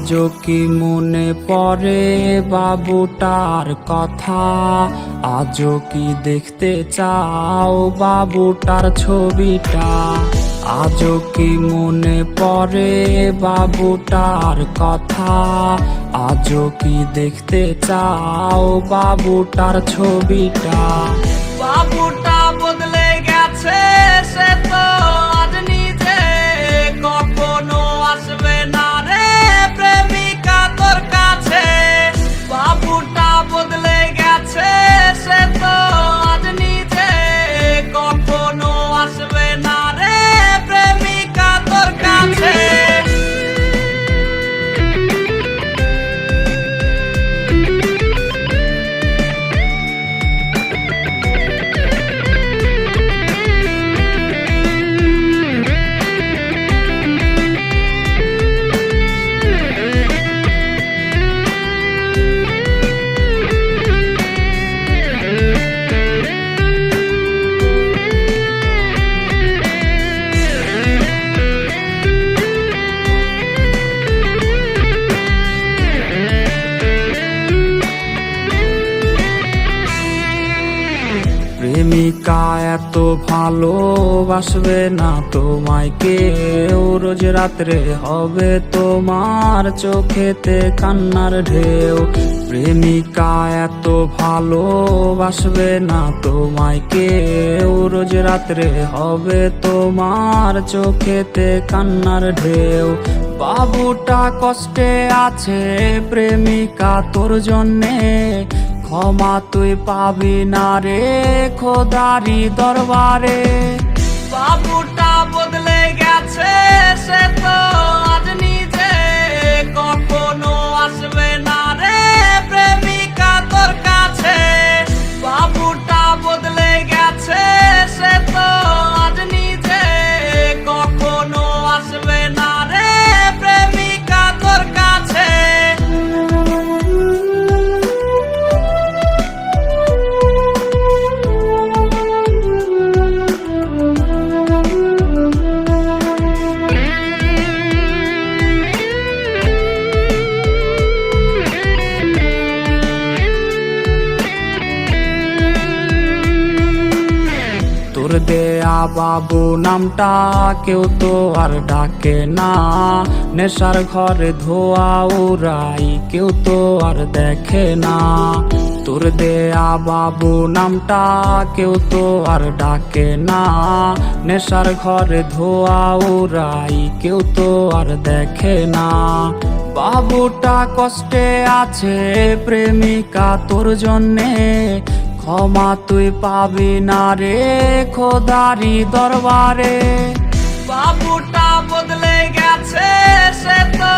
আজও কি মনে পড়ে বাবুটার কথা? আজও কি দেখতে চাও বাবুটার ছবিটা? আজও কি মনে পড়ে বাবুটার কথা? আজও কি দেখতে চাও বাবুটার ছবিটা? বাবুটা বদলে গেছে, সে তো আজ নিজে কখনো আসবে না রে প্রেমিকা তোর কাছে। বাবুটা বদলে গেছে, সে তো আজ নিজে কখনো আসবে না রে প্রেমিকা তোর কাছে। প্রেমিকা এত ভালোবাসবে না তোমায় কেউ, রোজ রাত্রে হবে তোমার চোখেতে কান্নার ঢেউ। প্রেমিকা এত ভালোবাসবে না তোমায় কেউ, রোজ রাত্রে হবে তোমার চোখেতে কান্নার ঢেউ। বাবুটা কষ্টে আছে প্রেমিকা তোর জন্যে, ক্ষমা তুই পাবি না রে খোদারি দরবারে। বাবুটা বদলে গেছে, সে তো আজ নিজে কখনো আসবে না রে প্রেমিকা তোর কাছে। বাবুটা বদলে গেছে, সে তো আজ নিজে কখনো আসবে না রে প্রেমিকা তোর কাছে। তোর দেয়া বাবু নামটা কেউ তো আর ডাকে না, নেশার ঘরে ধোয়া উড়াই কেউ তো আর দেখে না। তোর দেয়া বাবু নামটা কেউ তো আর ডাকে না, নেশার ঘরে ধোয়া উড়াই কেউ তো আর দেখে না। বাবুটা কষ্টে আছে প্রেমিকা তোর জন্যে, ক্ষমা তুই পাবি না রে খোদারি দরবারে। বাবুটা বদলে গেছে, সে তো